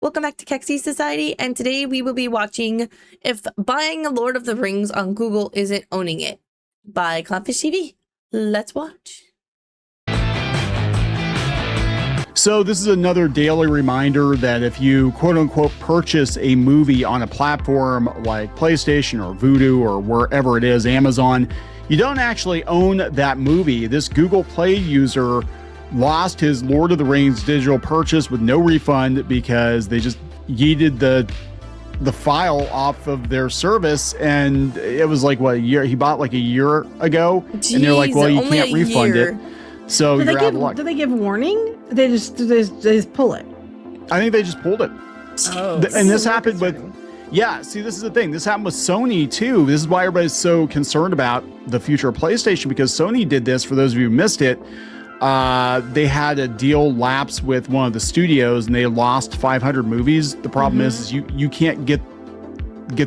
Welcome back to Keksi Society, and today we will be watching If Buying Lord of the Rings on Google Isn't Owning It by Clownfish TV. Let's watch. So this is another daily reminder that if you quote-unquote purchase a movie on a platform like PlayStation or Vudu or wherever it is, Amazon, you don't actually own that movie. This Google Play user lost his Lord of the Rings digital purchase with no refund because they just yeeted the file off of their service, and it was like what, a year he bought like a year ago. Jeez, and they're like, well, you can't refund it, so you're out of luck. Do they give warning? They just pull it. I think they just pulled it. Oh, And this happened with, see, this is the thing. This happened with Sony too. This is why everybody's so concerned about the future of PlayStation, because Sony did this. For those of you who missed it, they had a deal lapse with one of the studios and they lost 500 movies. The problem is you can't get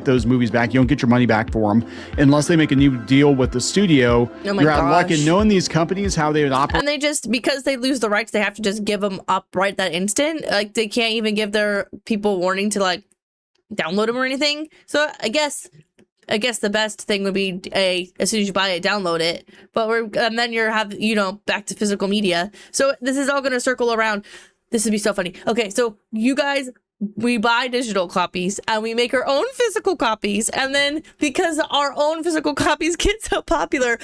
those movies back. You don't get your money back for them unless they make a new deal with the studio. You're out of luck. And knowing these companies, how they would operate. And they just, because they lose the rights, they have to just give them up right that instant. Like, they can't even give their people warning to like download them or anything. So I guess the best thing would be as soon as you buy it, download it. But and then back to physical media. So this is all going to circle around. This would be so funny. Okay, so you guys, we buy digital copies and we make our own physical copies, and then because our own physical copies get so popular,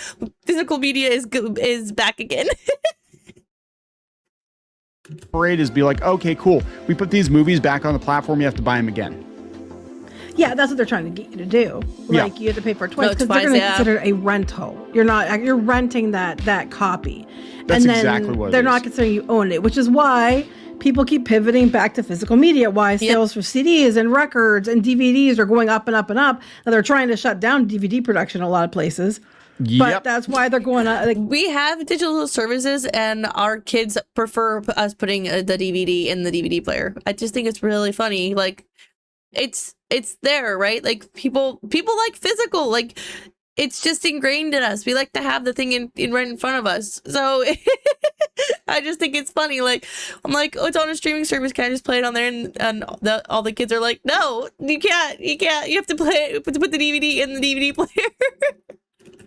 physical media is back again. Is be like, okay, cool. We put these movies back on the platform. You have to buy them again. Yeah, that's what they're trying to get you to do. Like, you have to pay for it twice because they're going to consider it a rental. You're renting that copy. That's and then exactly what it they're is. not considering you own it, which is why people keep pivoting back to physical media. Why sales for CDs and records and DVDs are going up and up and up. And they're trying to shut down DVD production in a lot of places. But that's why they're going on. Like, we have digital services, and our kids prefer us putting the DVD in the DVD player. I just think it's really funny. Like, it's there, right? Like, people like physical. Like, it's just ingrained in us. We like to have the thing in right in front of us. So I just think it's funny. Like, I'm like, oh, it's on a streaming service. Can I just play it on there? And all the kids are like, no, you can't. You have to put the DVD in the DVD player.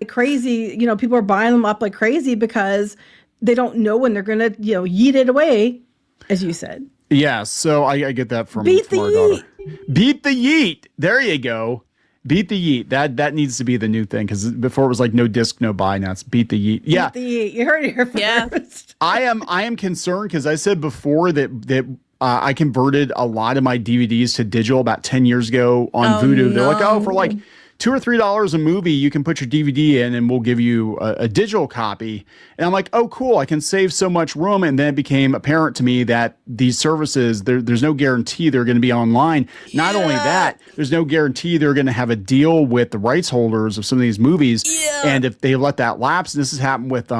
Crazy, people are buying them up like crazy because they don't know when they're gonna, yeet it away, as you said. Yeah, so I get that from Beat the our yeet. daughter. Beat the yeet. There you go. Beat the yeet. That needs to be the new thing, because before it was like no disc, no buy. Now it's beat the yeet. Yeah, beat the yeet. You heard it here first. Yeah. I am concerned because I said before that I converted a lot of my DVDs to digital about 10 years ago on Vudu. They're like, oh, for like $2 or $3 a movie, you can put your DVD in and we'll give you a digital copy. And I'm like, oh, cool. I can save so much room. And then it became apparent to me that these services, there's no guarantee they're going to be online. Not only that, there's no guarantee they're going to have a deal with the rights holders of some of these movies. And if they let that lapse, this has happened with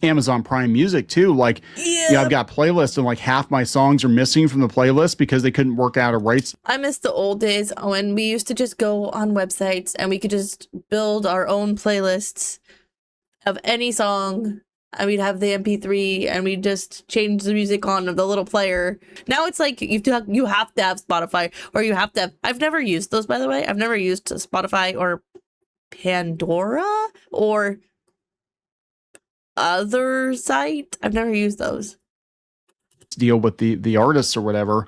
Amazon Prime Music too. Like, I've got playlists and like half my songs are missing from the playlist because they couldn't work out a rights. I miss the old days when we used to just go on websites and we could just build our own playlists of any song, and we'd have the MP3 and we'd just change the music on the little player. Now it's like you have to have Spotify, or you have to have, I've never used those, by the way. I've never used Spotify or Pandora or other site. I've never used those. Deal with the artists or whatever.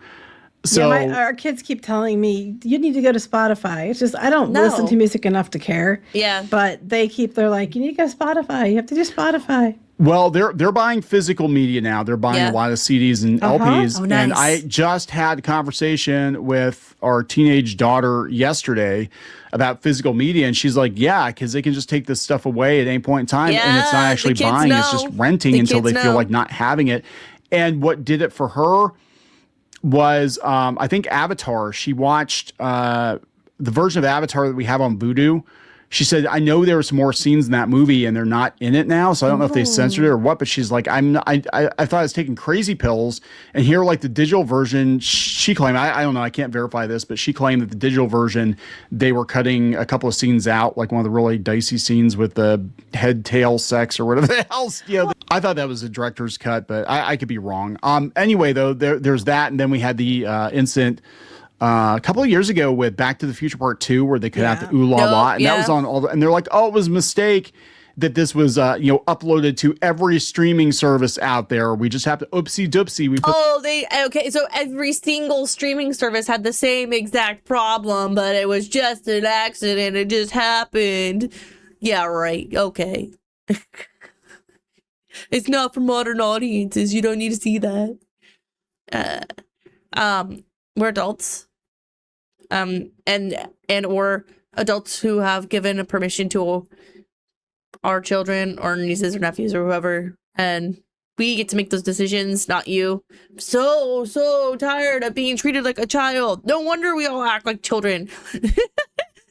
So our kids keep telling me you need to go to Spotify. It's just I don't listen to music enough to care. Yeah, but they're like, you need to go to Spotify. You have to do Spotify. Well, they're buying physical media now. They're buying a lot of CDs and LPs. Oh, nice. And I just had a conversation with our teenage daughter yesterday about physical media, and she's like, yeah, because they can just take this stuff away at any point in time, and it's not actually buying, it's just renting until they feel like not having it. And what did it for her was, I think Avatar. She watched the version of Avatar that we have on Vudu. she said, I know there were some more scenes in that movie and they're not in it now. So I don't know if they censored it or what, but she's like, I thought I was taking crazy pills. And here, like the digital version, she claimed, I don't know, I can't verify this, but she claimed that the digital version, they were cutting a couple of scenes out, like one of the really dicey scenes with the head tail sex or whatever the hell's, I thought that was a director's cut, but I could be wrong. Anyway, though, there's that. And then we had the incident a couple of years ago with Back to the Future Part 2, where they cut out the ooh la la, and that was on all the, and they're like, oh, it was a mistake that this was uploaded to every streaming service out there. We just have to oopsie doopsie. Okay, so every single streaming service had the same exact problem, but it was just an accident. It just happened. Yeah, right. Okay. It's not for modern audiences. You don't need to see that. We're adults. And or adults who have given permission to our children or nieces or nephews or whoever, and we get to make those decisions, not you. So tired of being treated like a child. No wonder we all act like children.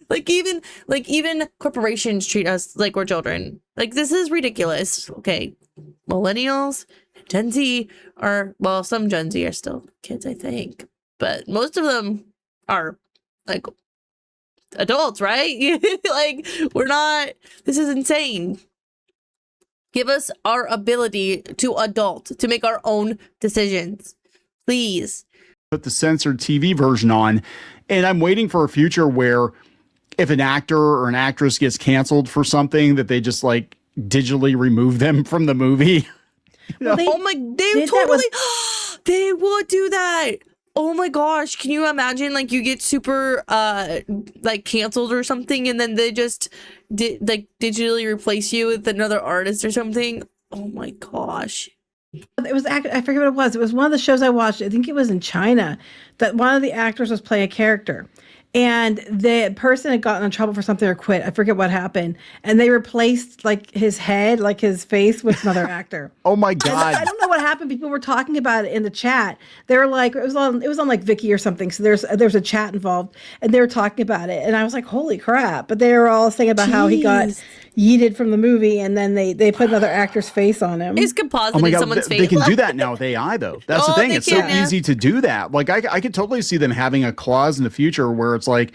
like even corporations treat us like we're children. Like, this is ridiculous. Okay, millennials, Gen Z are, well, some Gen Z are still kids, I think, but most of them are like adults, right? Like, we're not, this is insane. Give us our ability to adult, to make our own decisions, please. Put the censored TV version on, and I'm waiting for a future where if an actor or an actress gets canceled for something, that they just like digitally remove them from the movie. Well, they totally they would do that. Oh my gosh, can you imagine, like, you get super like canceled or something, and then they just digitally replace you with another artist or something? Oh my gosh. It was, I forget what it was. It was one of the shows I watched. I think it was in China, that one of the actors was playing a character, and the person had gotten in trouble for something or quit. I forget what happened. And they replaced like his head, like his face, with another actor. Oh my God. I don't know what happened. People were talking about it in the chat. They were like, it was on like Viki or something. So there's a chat involved, and they were talking about it. And I was like, holy crap. But they were all saying about how he got yeeted from the movie, and then they put another actor's face on him. He's compositing someone's face. They can do that now with AI, though. That's the thing. It's so easy to do that. Like, I could totally see them having a clause in the future where it's like,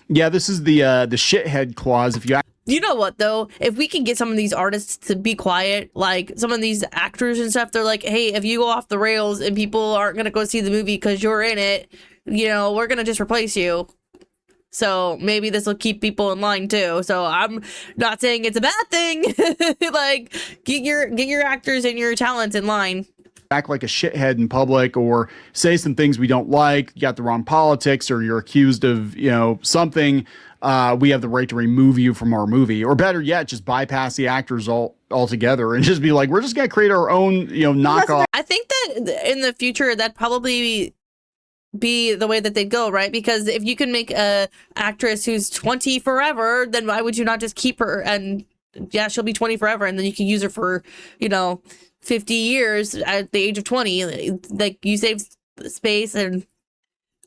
yeah, this is the shithead clause. If you know what, though? If we can get some of these artists to be quiet, like some of these actors and stuff, they're like, hey, if you go off the rails and people aren't going to go see the movie because you're in it, we're going to just replace you. So maybe this will keep people in line too. So I'm not saying it's a bad thing. Like, get your actors and your talent in line. Act like a shithead in public, or say some things we don't like, you got the wrong politics, or you're accused of something, we have the right to remove you from our movie. Or better yet, just bypass the actors altogether and just be like, we're just gonna create our own knockoff. I think that in the future that'd probably be the way that they'd go, right? Because if you can make a actress who's 20 forever, then why would you not just keep her? And yeah, she'll be 20 forever, and then you can use her for 50 years at the age of 20. Like, you save space and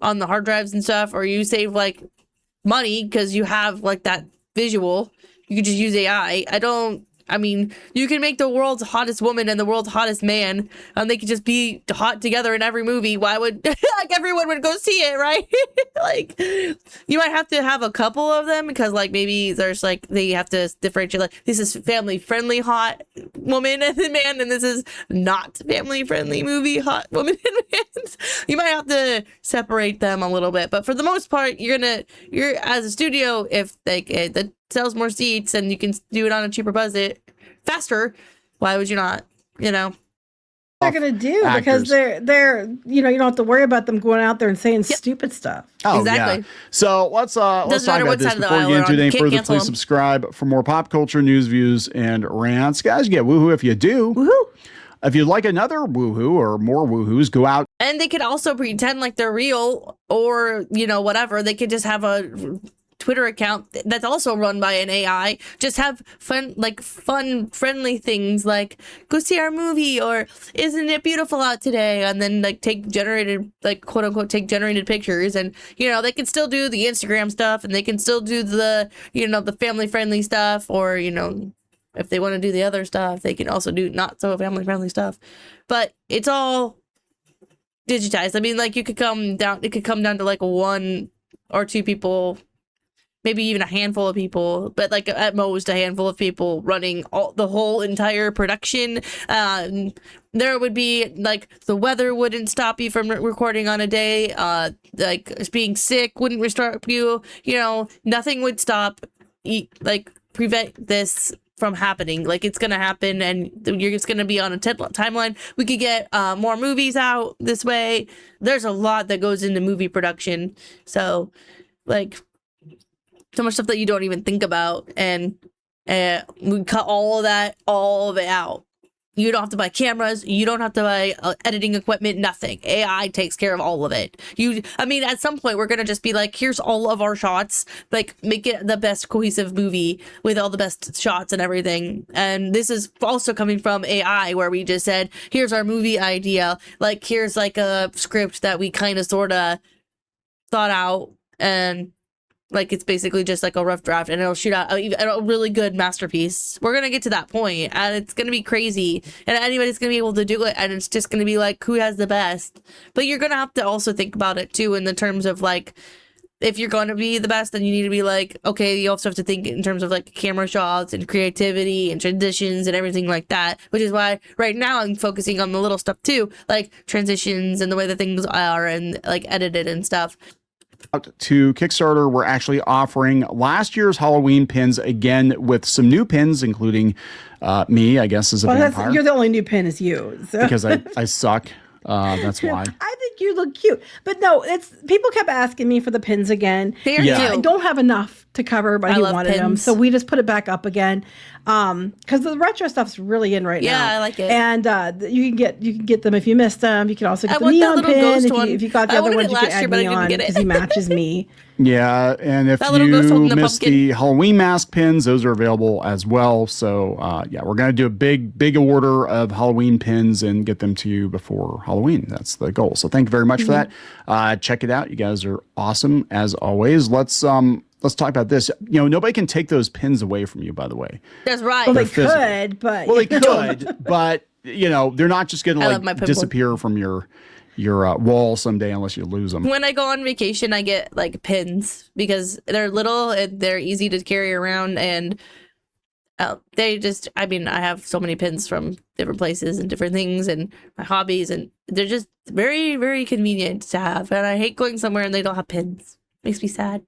on the hard drives and stuff, or you save like money because you have like that visual. You could just use AI. You can make the world's hottest woman and the world's hottest man, and they could just be hot together in every movie. Why would like everyone would go see it, right? Like, you might have to have a couple of them because like maybe there's like they have to differentiate, like, this is family friendly hot woman and man, and this is not family friendly movie hot woman and man. You might have to separate them a little bit, but for the most part, you're as a studio, if like that sells more seats and you can do it on a cheaper budget faster, why would you not? They're gonna do because they're you don't have to worry about them going out there and saying stupid stuff. Oh, exactly. Yeah. So let's talk about this before you get into any further. Please subscribe for more pop culture news, views, and rants. Guys, you get woohoo if you do. Woohoo. If you'd like another woohoo or more woohoos, go out. And they could also pretend like they're real, or whatever. They could just have a Twitter account that's also run by an AI. Just have fun, friendly things like go see our movie or isn't it beautiful out today, and then like take generated quote unquote take generated pictures, and they can still do the Instagram stuff and they can still do the the family friendly stuff, or if they want to do the other stuff they can also do not so family friendly stuff, but it's all digitized. I mean, like it could come down to like one or two people, maybe even a handful of people, but like at most a handful of people running the whole entire production. There would be like the weather wouldn't stop you from recording on a day. Like being sick wouldn't stop you. Nothing would prevent this from happening. Like it's gonna happen, and you're just gonna be on a timeline. We could get more movies out this way. There's a lot that goes into movie production, so like. So much stuff that you don't even think about, and we cut all of it out. You don't have to buy cameras. You don't have to buy editing equipment. Nothing. AI takes care of all of it. At some point we're gonna just be like, here's all of our shots. Like, make it the best cohesive movie with all the best shots and everything. And this is also coming from AI, where we just said, here's our movie idea. Like, here's like a script that we kind of sort of thought out, and like it's basically just like a rough draft, and it'll shoot out a really good masterpiece. We're gonna get to that point, and it's gonna be crazy, and anybody's gonna be able to do it, and it's just gonna be like, who has the best? But you're gonna have to also think about it too in the terms of like, if you're going to be the best, then you need to be like, okay, you also have to think in terms of like camera shots and creativity and transitions and everything like that, which is why right now I'm focusing on the little stuff too, like transitions and the way that things are and like edited and stuff. To Kickstarter, we're actually offering last year's Halloween pins again with some new pins, including me, I guess, as a vampire. You're the only new pin is you. So. Because I suck. That's why. I think you look cute. But no, people kept asking me for the pins again. I don't have enough to cover everybody who wanted pins. Them. So we just put it back up again. Because the retro stuff's really in right now. Yeah, I like it. And you can get them if you missed them. You can also get the neon pin if you got the other ones. You can add neon because he matches me. Yeah, and if you missed the Halloween mask pins, those are available as well. So we're gonna do a big order of Halloween pins and get them to you before Halloween. That's the goal. So thank you very much for that. Check it out. You guys are awesome as always. Let's talk about this. Nobody can take those pins away from you, by the way. That's right. Well, they could, but they're not just going to disappear from your wall someday unless you lose them. When I go on vacation, I get like pins because they're little and they're easy to carry around, and I have so many pins from different places and different things and my hobbies, and they're just very, very convenient to have. And I hate going somewhere and they don't have pins. Makes me sad.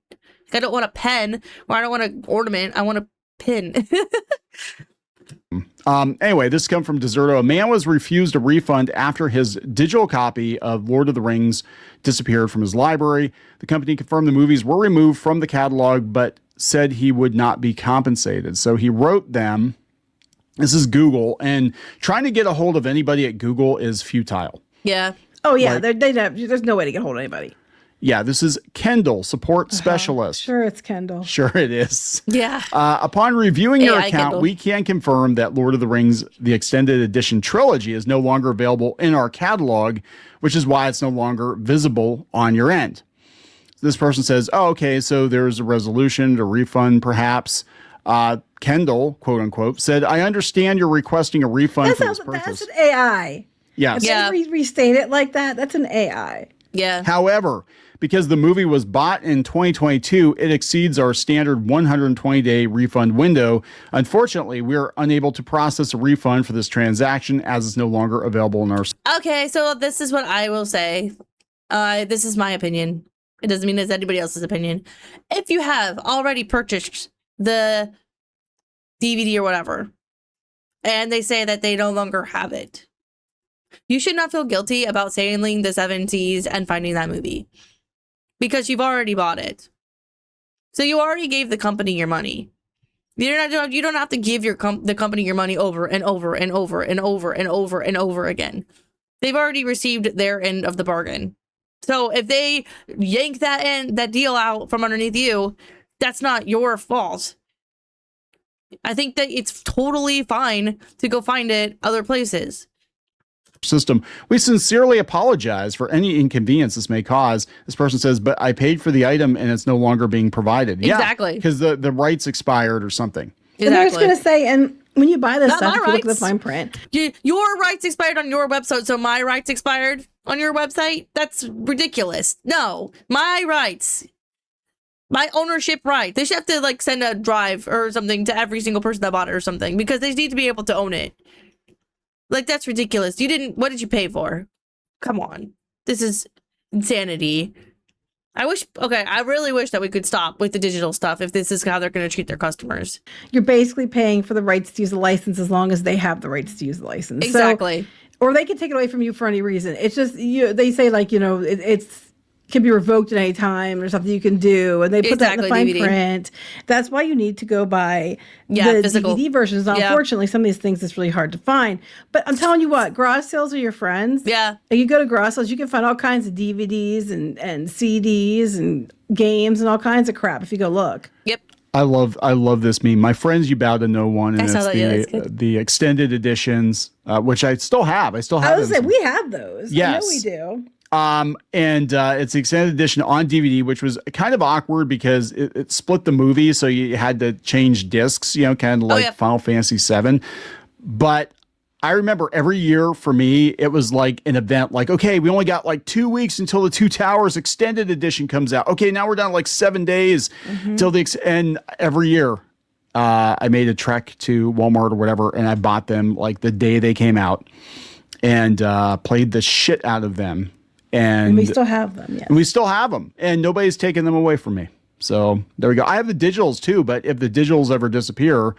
I don't want a pen, or I don't want an ornament. I want a pin. Anyway, this comes from Deserto. A man was refused a refund after his digital copy of Lord of the Rings disappeared from his library. The company confirmed the movies were removed from the catalog, but said he would not be compensated. So he wrote them. This is Google, and trying to get a hold of anybody at Google is futile. Yeah. Oh, yeah. There's no way to get a hold of anybody. Yeah, this is Kendall, support specialist. Sure, it's Kendall. Sure, it is. Yeah. Upon reviewing your account, Kendall. we can confirm that Lord of the Rings, the extended edition trilogy, is no longer available in our catalog, which is why it's no longer visible on your end. This person says, oh, okay, so there's a resolution to refund, perhaps. Kendall, quote unquote, said, I understand you're requesting a refund for this purchase. That's an AI. Yes. If they restate it like that, that's an AI. Yeah. However, because the movie was bought in 2022, it exceeds our standard 120-day refund window. Unfortunately, we are unable to process a refund for this transaction as it's no longer available in our... Okay, so this is what I will say. This is my opinion. It doesn't mean it's anybody else's opinion. If you have already purchased the DVD or whatever, and they say that they no longer have it, you should not feel guilty about sailing the seven seas and finding that movie. Because you've already bought it. So you already gave the company your money. You don't have to give the company your money over and over and over and over and over and over again. They've already received their end of the bargain. So if they yank that deal out from underneath you, that's not your fault. I think that it's totally fine to go find it other places. System. We sincerely apologize for any inconvenience this may cause. This person says, but I paid for the item and it's no longer being provided. Exactly. Because the rights expired or something. Exactly. And I was going to say, and when you buy this Not stuff, my if you look at the rights. fine print. Your rights expired on your website, so my rights expired on your website? That's ridiculous. No, my rights. My ownership right. They should have to like send a drive or something to every single person that bought it or something, because they need to be able to own it. Like, that's ridiculous. What did you pay for? Come on. This is insanity. I really wish that we could stop with the digital stuff if this is how they're going to treat their customers. You're basically paying for the rights to use the license as long as they have the rights to use the license. Exactly. So, or they can take it away from you for any reason. It's just, they say like, it's can be revoked at any time or something you can do. And they put that in the fine DVD. print. That's why you need to go buy the physical DVD versions. Unfortunately, some of these things it's really hard to find. But I'm telling you what, garage sales are your friends. Yeah. And you go to garage sales, you can find all kinds of DVDs and CDs and games and all kinds of crap if you go look. Yep. I love this meme. My friends, you bow to no one, and I saw it's that, the extended editions, which I still have. I still have. I was saying we have those. Yes. I know we do. And it's the extended edition on DVD, which was kind of awkward because it split the movie, so you had to change discs, kind of like Final Fantasy VII. But I remember every year for me, it was like an event. Like, okay, we only got like 2 weeks until the Two Towers extended edition comes out. Okay, now we're down to like 7 days till and every year. I made a trek to Walmart or whatever, and I bought them like the day they came out, and played the shit out of them. And we still have them, yes. And we still have them, and nobody's taken them away from me. So there we go. I have the digitals too, but if the digitals ever disappear,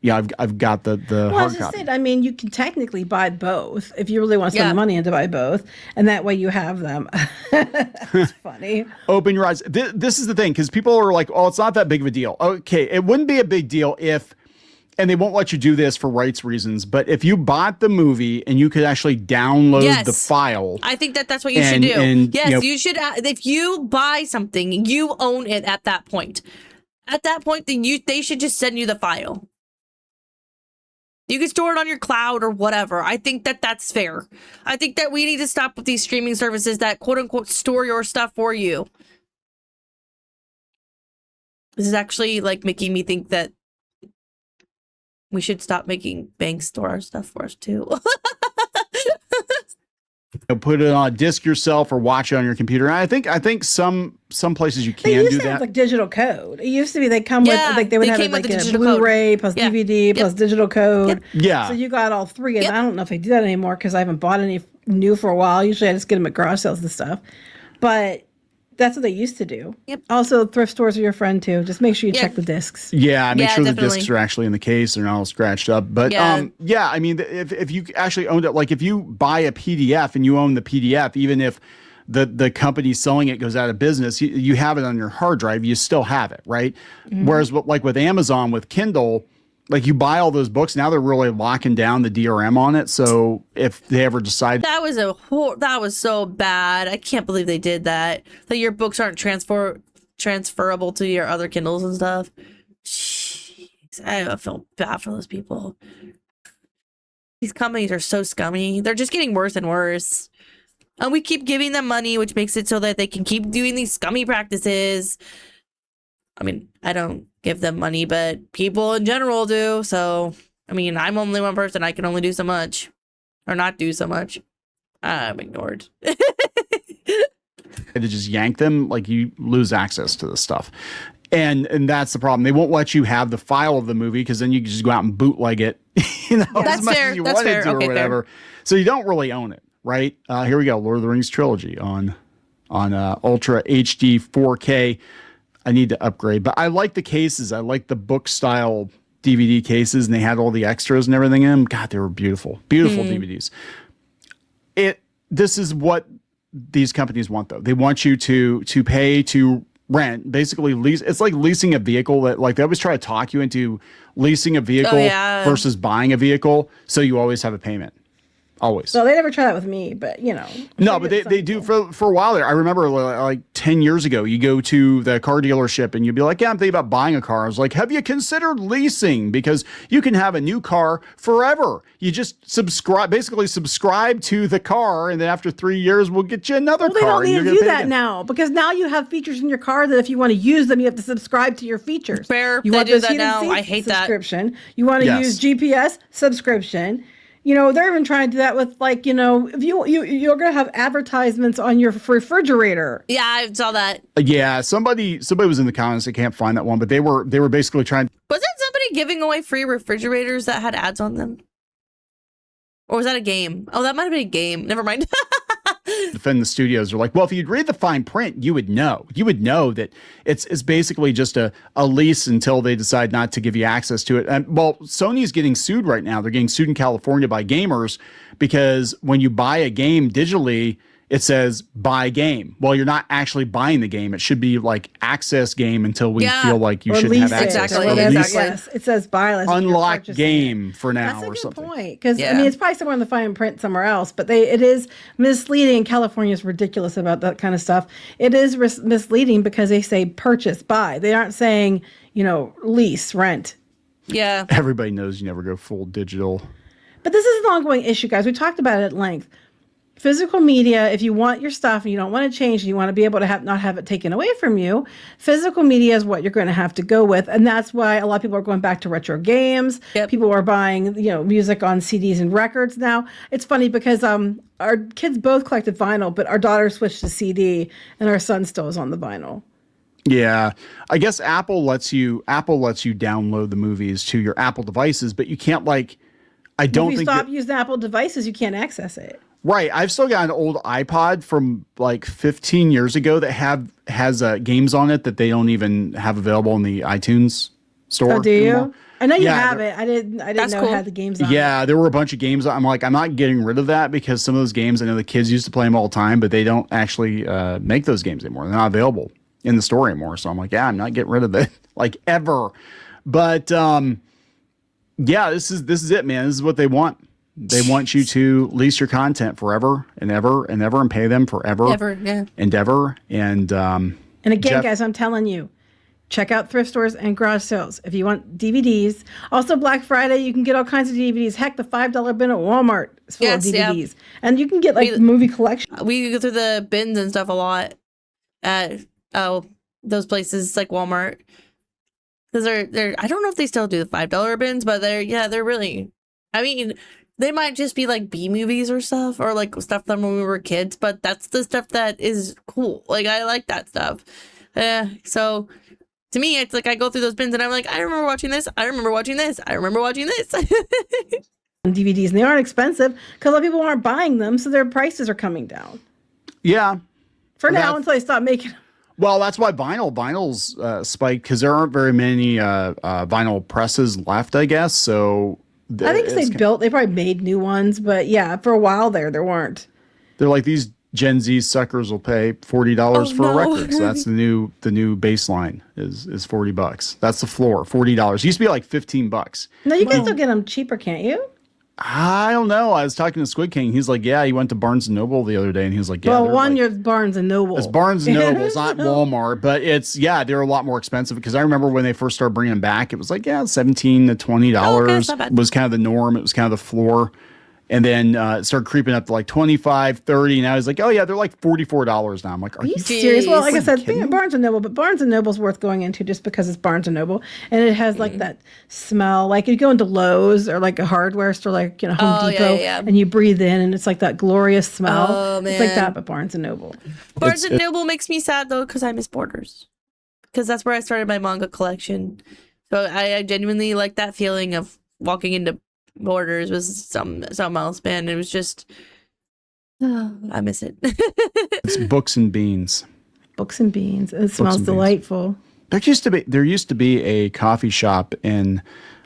I've got the hard copy. I mean, you can technically buy both if you really want to spend the money in to buy both, and that way you have them. It's funny. Open your eyes. This is the thing, because people are like, "Oh, it's not that big of a deal." Okay, it wouldn't be a big deal if. And they won't let you do this for rights reasons. But if you bought the movie and you could actually download the file. I think that's what you should do. You should. If you buy something, you own it at that point. At that point, then they should just send you the file. You can store it on your cloud or whatever. I think that's fair. I think that we need to stop with these streaming services that quote unquote store your stuff for you. This is actually like making me think that we should stop making banks store our stuff for us too. Put it on a disc yourself or watch it on your computer. And I think some places you can do that. Have like digital code. It used to be they come with like they would have it like a Blu-ray plus DVD plus digital code. Yeah. So you got all three, and I don't know if they do that anymore because I haven't bought any new for a while. Usually I just get them at garage sales and stuff. But that's what they used to do. Yep. Also, thrift stores are your friend too. Just make sure you check the discs. Yeah, make sure the discs are actually in the case. They're not all scratched up. But I mean, if you actually owned it, like if you buy a PDF and you own the PDF, even if the company selling it goes out of business, you have it on your hard drive. You still have it, right? Mm-hmm. Whereas, like with Amazon, with Kindle, like you buy all those books, now they're really locking down the DRM on it. So if they ever decide that was so bad. I can't believe they did that. That your books aren't transferable to your other Kindles and stuff. Jeez, I feel bad for those people. These companies are so scummy. They're just getting worse and worse. And we keep giving them money, which makes it so that they can keep doing these scummy practices. I mean, I don't give them money, but people in general do. So, I mean, I'm only one person. I can only do so much or not do so much. I'm ignored. To just yank them, like you lose access to the stuff. And that's the problem. They won't let you have the file of the movie because then you can just go out and bootleg it, as much as you wanted to or whatever. Fair. So you don't really own it, right? Here we go. Lord of the Rings trilogy on Ultra HD 4K. I need to upgrade, but I like the cases. I like the book style DVD cases, and they had all the extras and everything in them. God, they were beautiful, beautiful DVDs. This is what these companies want, though. They want you to pay to rent, basically lease. It's like leasing a vehicle. That like they always try to talk you into leasing a vehicle versus buying a vehicle, so you always have a payment. Always. So they never try that with me, but you know. No, but they do for a while there. I remember like 10 years ago, you go to the car dealership and you'd be like, yeah, I'm thinking about buying a car. I was like, have you considered leasing? Because you can have a new car forever. You just basically subscribe to the car, and then after 3 years, we'll get you another car. They don't need to do that now, because now you have features in your car that if you want to use them, you have to subscribe to your features. Fair, you they want do those that heated now. seats, I hate that. subscription. You want to use GPS, subscription. You know, they're even trying to do that with, like, you know, if you're going to have advertisements on your refrigerator. Yeah, I saw that. Yeah, somebody was in the comments. I can't find that one, but they were basically trying. Wasn't somebody giving away free refrigerators that had ads on them? Or was that a game? Oh, that might have been a game. Never mind. Defend the studios are like, well, if you'd read the fine print, you would know that it's basically just a lease until they decide not to give you access to it. And well, Sony's getting sued right now. They're getting sued in California by gamers because when you buy a game digitally, it says buy game. Well, you're not actually buying the game. It should be like access game until we feel like you should have access. Exactly. It says buy list. Unlock game for now. That's a good something. point. Because I mean, it's probably somewhere in the fine print somewhere else, but it is misleading. California is ridiculous about that kind of stuff. It is misleading because they say purchase, buy. They aren't saying, you know, lease, rent. Yeah. Everybody knows you never go full digital. But this is an ongoing issue, guys. We talked about it at length. Physical media, if you want your stuff and you don't want to change and you want to be able to not have it taken away from you, physical media is what you're going to have to go with. And that's why a lot of people are going back to retro games. Yep. People are buying, you know, music on CDs and records now. It's funny because our kids both collected vinyl, but our daughter switched to CD and our son still is on the vinyl. Yeah, I guess Apple lets you download the movies to your Apple devices, but you can't if you stop using Apple devices, you can't access it. Right. I've still got an old iPod from like 15 years ago that has games on it that they don't even have available in the iTunes store. Oh, do you? Anymore. I know you have it. I didn't know it had the games on it. Yeah, there were a bunch of games. I'm like, I'm not getting rid of that because some of those games, I know the kids used to play them all the time, but they don't actually make those games anymore. They're not available in the store anymore. So I'm like, yeah, I'm not getting rid of it like ever. But yeah, this is it, man. This is what they want. They want you to lease your content forever and ever and ever and pay them forever and ever. And again, guys, I'm telling you, check out thrift stores and garage sales if you want DVDs. Also, Black Friday, you can get all kinds of DVDs. Heck, the $5 bin at Walmart is full of DVDs. Yeah. And you can get like movie collection. We go through the bins and stuff a lot at those places like Walmart. Because they're I don't know if they still do the $5 bins, but they're really, I mean, they might just be like B movies or stuff, or like stuff from when we were kids, but that's the stuff that is cool. Like, I like that stuff. So to me, it's like I go through those bins and I'm like, I remember watching this. I remember watching this. I remember watching this. DVDs, and they aren't expensive because a lot of people aren't buying them, so their prices are coming down. Yeah. For now, until they stop making them. Well, that's why vinyl's spiked, because there aren't very many vinyl presses left, I guess. So I think they probably made new ones, but yeah, for a while there weren't. They're like, these Gen Z suckers will pay $40 for a record. So that's the new baseline is $40. That's the floor, $40. It used to be like $15. No, you can still get them cheaper, can't you? I don't know. I was talking to Squid King. He's like, yeah, he went to Barnes & Noble the other day, and he was like, yeah. Well, you're Barnes & Noble. It's Barnes & Noble. It's not Walmart, but they're a lot more expensive, because I remember when they first started bringing them back, it was like, $17 to $20 was kind of the norm. It was kind of the floor. And then it started creeping up to like 25, 30. Now he's like, oh, yeah, they're like $44 now. I'm like, are you serious? Well, like I said, Barnes & Noble, but Barnes & Noble's worth going into just because it's Barnes & Noble. And it has like that smell. Like you go into Lowe's or like a hardware store, like, Home Depot, and you breathe in and it's like that glorious smell. Oh, man. It's like that, but Barnes & Noble. Barnes & Noble makes me sad, though, because I miss Borders. Because that's where I started my manga collection. So I genuinely like that feeling of walking into Borders was something else, man. It was just, I miss it. It's Books and Beans. Books and Beans. It smells delightful. There used to be a coffee shop in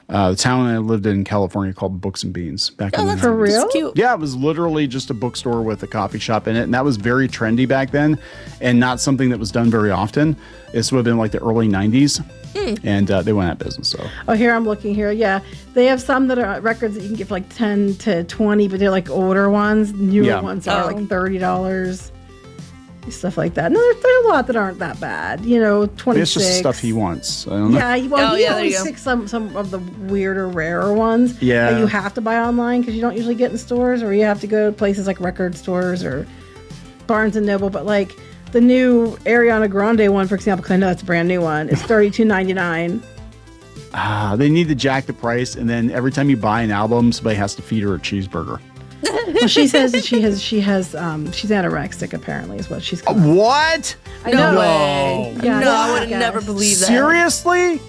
the town I lived in California called Books and Beans back in the 90s. For real? Cute. Yeah, it was literally just a bookstore with a coffee shop in it, and that was very trendy back then, and not something that was done very often. This would have been like the early 90s. and they went out of business. So Oh, here I'm looking here. Yeah, they have some that are records that you can get for like 10 to 20, but they're like older ones. Newer ones are like $30. Stuff like that. No, there's a lot that aren't that bad. 26. it's just stuff he wants. I don't know. Yeah, well, he there always you go. picks some of the weirder, rarer ones Yeah. that you have to buy online because you don't usually get in stores, or you have to go to places like record stores or Barnes and Noble. But like the new Ariana Grande one, for example, because I know that's a brand new one, it's $32.99. They need to jack the price, and then every time you buy an album, somebody has to feed her a cheeseburger. Well, she says that she's anorexic, apparently, is what she's called. What? I know. No way. Yeah, No, I would have guess. never believed that. Seriously?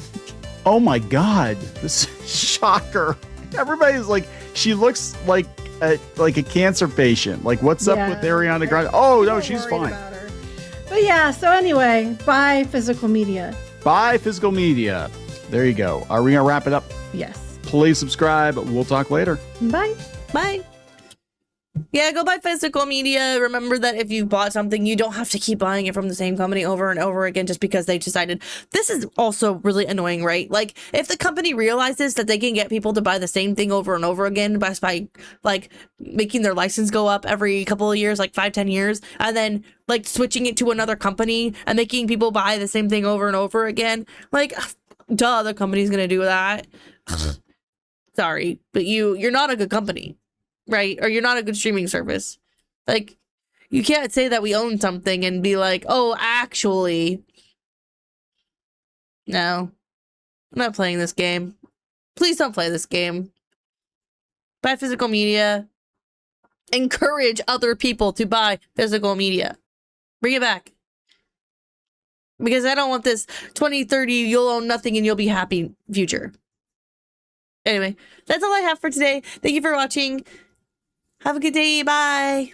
Oh my God! This shocker. Everybody's like, she looks like a cancer patient. Like, what's up with Ariana Grande? Oh no, she's fine. But yeah, so anyway, buy physical media. Buy physical media. There you go. Are we gonna wrap it up? Yes. Please subscribe. We'll talk later. Bye. Bye. Yeah, go buy physical media. Remember that if you bought something, you don't have to keep buying it from the same company over and over again just because they decided. This is also really annoying, right? Like, if the company realizes that they can get people to buy the same thing over and over again by like making their license go up every couple of years, like 5-10 years, and then like switching it to another company and making people buy the same thing over and over again, like, duh, the company's gonna do that. Sorry, but you're not a good company. Right? Or you're not a good streaming service. Like, you can't say that we own something and be like, oh, actually. No. I'm not playing this game. Please don't play this game. Buy physical media. Encourage other people to buy physical media. Bring it back. Because I don't want this 2030, you'll own nothing and you'll be happy future. Anyway, that's all I have for today. Thank you for watching. Have a good day. Bye.